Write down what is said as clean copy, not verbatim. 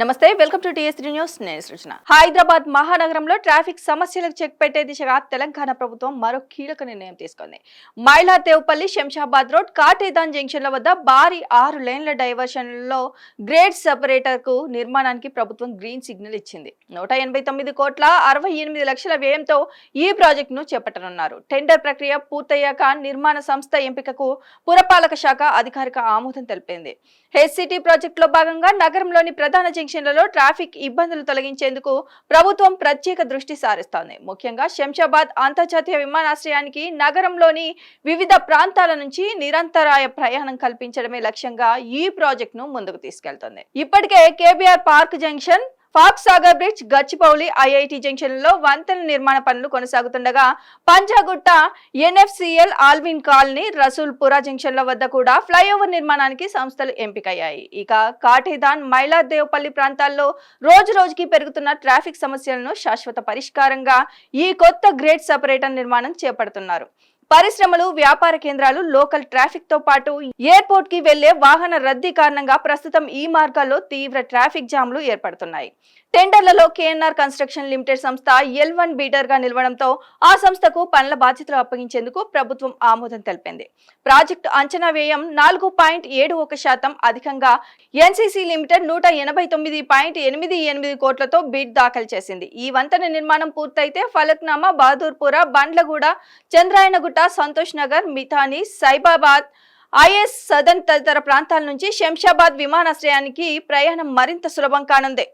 నమస్తే welcome to టీఎస్3 news నేను సృజన. హైదరాబాద్ మహానగరంలో ట్రాఫిక్ సమస్యలకు చెక్ పెట్టే దిశగా తెలంగాణ ప్రభుత్వం మరో కీలక నిర్ణయం తీసుకుంది. మైలార్దేవ్పల్లి శంషాబాద్ రోడ్ కాటేదాన్ జంక్షన్ల వద్ద భారీ 6 లేన్ల డైవర్షన్లో గ్రేడ్ సెపరేటర్ కు నిర్మాణానికి ప్రభుత్వం గ్రీన్ సిగ్నల్ ఇచ్చింది. 189 కోట్ల 68 లక్షల వ్యయంతో ఈ ప్రాజెక్టును చేపట్టనున్నారు. టెండర్ ప్రక్రియ పూర్తయ్యాక నిర్మాణ సంస్థ ఎంపికకు పురపాలక శాఖ అధికారిక ఆమోదం తెలిపింది. హెచ్సిటీ ప్రాజెక్టులో భాగంగా నగరంలోని ప్రధాన జంక్షన్లలో ట్రాఫిక్ ఇబ్బందులు తొలగించేందుకు ప్రభుత్వం ప్రత్యేక దృష్టి సారిస్తోంది. ముఖ్యంగా శంషాబాద్ అంతర్జాతీయ విమానాశ్రయానికి నగరంలోని వివిధ ప్రాంతాల నుంచి నిరంతరాయ ప్రయాణం కల్పించడమే లక్ష్యంగా ఈ ప్రాజెక్టును ముందుకు తీసుకెళ్తోంది. ఇప్పటికే KBR park junction, Fox Sagar bridge, Gachibowli, IIT జంక్షన్లలో వంతెన నిర్మాణ పనులు కొనసాగుతుండగా Panjagutta, NFCL, Alwyn colony, Rasoolpura జంక్షన్ల వద్ద కూడా ఫ్లైఓవర్ నిర్మాణానికి సంస్థలు ఎంపికయ్యాయి. ఇక కాటేదాన్, మైలార్దేవ్పల్లి ప్రాంతాల్లో రోజు రోజుకి పెరుగుతున్న ట్రాఫిక్ సమస్యలను శాశ్వత పరిష్కారంగా ఈ కొత్త గ్రేడ్ సెపరేటర్ నిర్మాణం చేపడుతున్నారు. పరిశ్రమలు, వ్యాపార కేంద్రాలు, లోకల్ ట్రాఫిక్ తో పాటు ఎయిర్పోర్ట్ కి వెళ్లే వాహన రద్దీ కారణంగా ప్రస్తుతం ఈ మార్గాల్లో తీవ్ర ట్రాఫిక్ జామ్లు ఏర్పడుతున్నాయి. టెండర్లలో కేఎన్ఆర్ కన్స్ట్రక్షన్ లిమిటెడ్ సంస్థ L1 బీడర్ గా నిలవడంతో ఆ సంస్థకు పనుల బాధ్యతలు అప్పగించేందుకు ప్రభుత్వం ఆమోదం తెలిపింది. ప్రాజెక్టు అంచనా వ్యయం 4.71% అధికంగా ఎన్సీసీ లిమిటెడ్ 189.88 కోట్లతో బిడ్ దాఖలు చేసింది. ఈ వంతెన నిర్మాణం పూర్తయితే ఫలక్నామా, బహదూర్పుర, బండ్లగూడ, చంద్రాయనగుట్ట, సంతోష్ నగర్, మిథాని, సైబాబాద్, ఐఎస్ సదన్ తదితర ప్రాంతాల నుంచి శంషాబాద్ విమానాశ్రయానికి ప్రయాణం మరింత సులభం కానుంది.